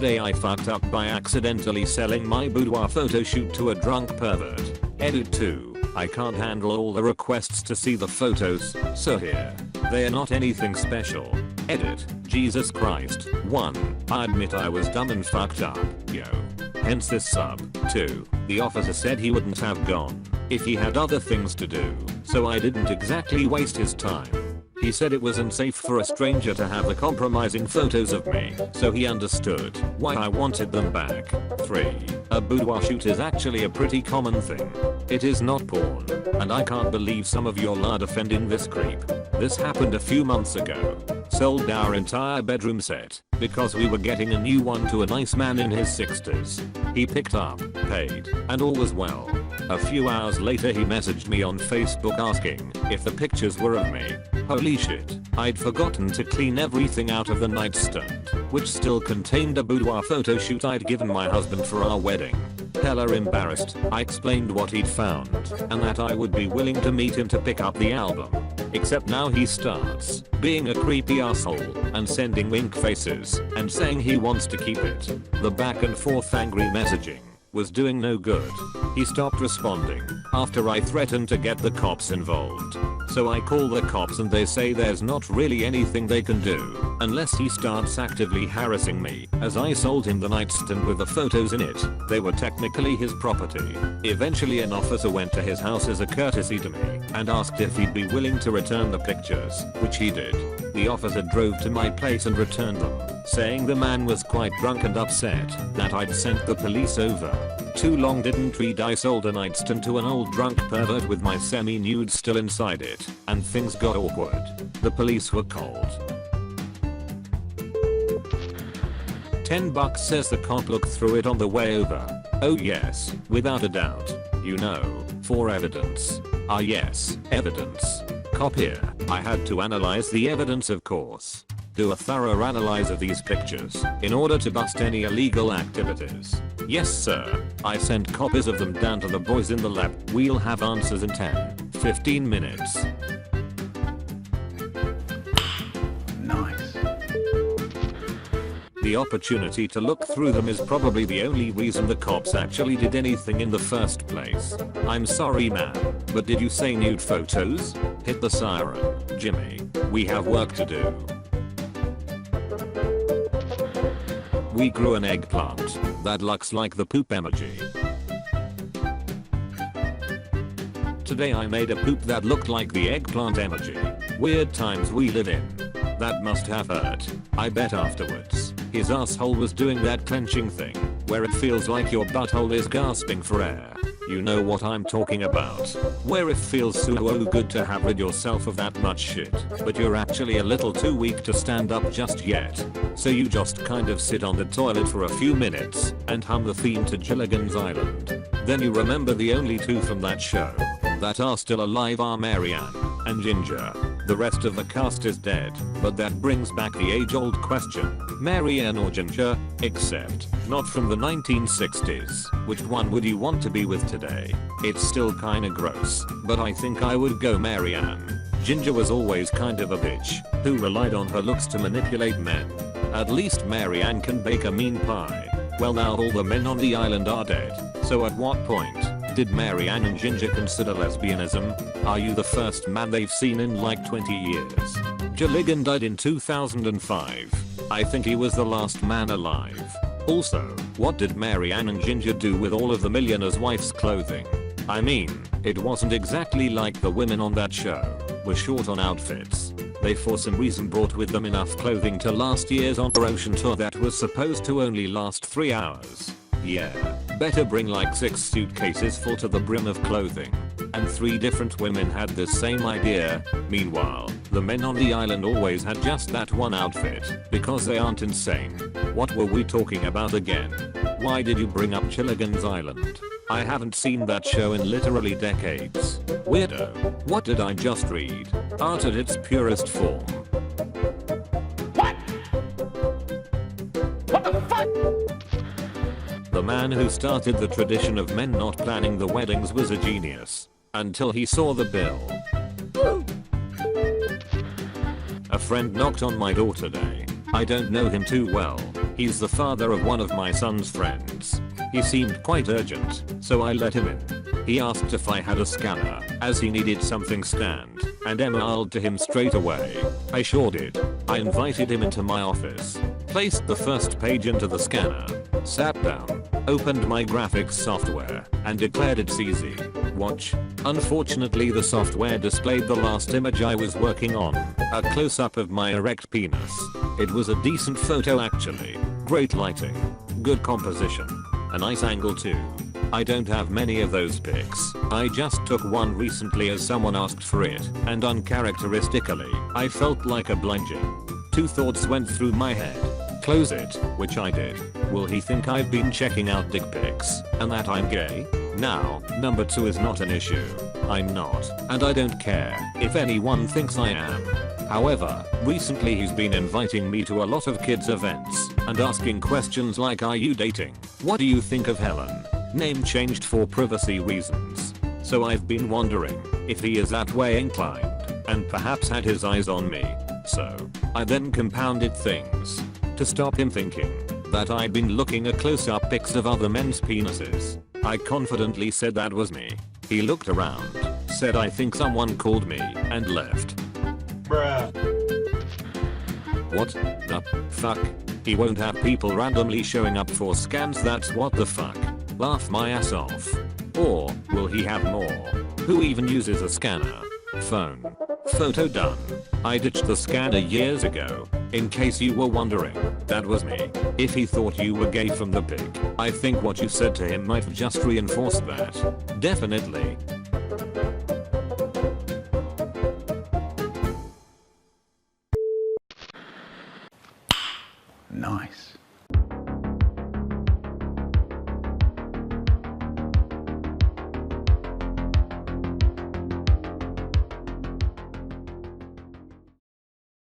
Today I fucked up by accidentally selling my boudoir photo shoot to a drunk pervert. Edit 2. I can't handle all the requests to see the photos, so here. They are not anything special. Edit. Jesus Christ. 1. I admit I was dumb and fucked up. Yo. Hence this sub. 2. The officer said he wouldn't have gone if he had other things to do, so I didn't exactly waste his time. He said it was unsafe for a stranger to have the compromising photos of me, so he understood why I wanted them back. 3. A boudoir shoot is actually a pretty common thing. It is not porn, and I can't believe some of y'all are defending this creep. This happened a few months ago. Sold our entire bedroom set because we were getting a new one to a nice man in his 60s. He picked up, paid, and all was well. A few hours later he messaged me on Facebook asking if the pictures were of me. Holy shit, I'd forgotten to clean everything out of the nightstand, which still contained a boudoir photo shoot I'd given my husband for our wedding. Hella embarrassed, I explained what he'd found, and that I would be willing to meet him to pick up the album. Except now he starts being a creepy asshole and sending wink faces and saying he wants to keep it. The back and forth angry messaging was doing no good. He stopped responding after I threatened to get the cops involved. So I call the cops and they say there's not really anything they can do unless he starts actively harassing me, as I sold him the nightstand with the photos in it. They were technically his property. Eventually an officer went to his house as a courtesy to me and asked if he'd be willing to return the pictures, which he did. The officer drove to my place and returned them, saying the man was quite drunk and upset that I'd sent the police over. Too long didn't read. I sold a nightstand to an old drunk pervert with my semi-nude still inside it, and things got awkward. The police were called. $10 says the cop looked through it on the way over. Oh yes, without a doubt. You know, for evidence. Ah yes, evidence. Cop here. I had to analyze the evidence, of course. Do a thorough analyze of these pictures in order to bust any illegal activities. Yes sir. I sent copies of them down to the boys in the lab. We'll have answers in 10-15 minutes. Nice. The opportunity to look through them is probably the only reason the cops actually did anything in the first place. I'm sorry man, but did you say nude photos? Hit the siren, Jimmy. We have work to do. We grew an eggplant that looks like the poop emoji. Today I made a poop that looked like the eggplant emoji. Weird times we live in. That must have hurt. I bet afterwards, his asshole was doing that clenching thing, where it feels like your butthole is gasping for air. You know what I'm talking about. Where it feels so good to have rid yourself of that much shit, but you're actually a little too weak to stand up just yet. So you just kind of sit on the toilet for a few minutes and hum the theme to Gilligan's Island. Then you remember the only two from that show that are still alive are Marianne and Ginger. The rest of the cast is dead, but that brings back the age-old question, Marianne or Ginger? Except, not from the 1960s. Which one would you want to be with today? It's still kinda gross, but I think I would go Marianne. Ginger was always kind of a bitch, who relied on her looks to manipulate men. At least Marianne can bake a mean pie. Well now all the men on the island are dead, so at what point did Marianne and Ginger consider lesbianism? Are you the first man they've seen in like 20 years? Gilligan died in 2005. I think he was the last man alive. Also, what did Marianne and Ginger do with all of the millionaire's wife's clothing? I mean, it wasn't exactly like the women on that show were short on outfits. They for some reason brought with them enough clothing to last year's on-ocean tour that was supposed to only last 3 hours. Yeah, better bring like 6 suitcases full to the brim of clothing. And 3 different women had the same idea. Meanwhile, the men on the island always had just that one outfit, because they aren't insane. What were we talking about again? Why did you bring up Gilligan's Island? I haven't seen that show in literally decades. Weirdo. What did I just read? Art at its purest form. What? What the fuck? The man who started the tradition of men not planning the weddings was a genius. Until he saw the bill. A friend knocked on my door today. I don't know him too well. He's the father of one of my son's friends. He seemed quite urgent, so I let him in. He asked if I had a scanner, as he needed something scanned, and emailed to him straight away. I sure did. I invited him into my office, placed the first page into the scanner, sat down, opened my graphics software, and declared it's easy. Watch. Unfortunately, the software displayed the last image I was working on, a close-up of my erect penis. It was a decent photo actually. Great lighting. Good composition. A nice angle too. I don't have many of those pics. I just took one recently as someone asked for it, and uncharacteristically, I felt like obliging. Two thoughts went through my head. Close it, which I did. Will he think I've been checking out dick pics, and that I'm gay? Now, number 2 is not an issue. I'm not, and I don't care if anyone thinks I am. However, recently he's been inviting me to a lot of kids events, and asking questions like, are you dating? What do you think of Helen? Name changed for privacy reasons. So I've been wondering if he is that way inclined, and perhaps had his eyes on me. So, I then compounded things to stop him thinking that I'd been looking at close-up pics of other men's penises. I confidently said that was me. He looked around, said I think someone called me, and left. Bruh. What the fuck? He won't have people randomly showing up for scans, that's what the fuck. Laugh my ass off. Or, will he have more? Who even uses a scanner? Phone. Photo done. I ditched the scanner years ago. In case you were wondering, that was me. If he thought you were gay from the pic, I think what you said to him might have just reinforced that. Definitely. Nice.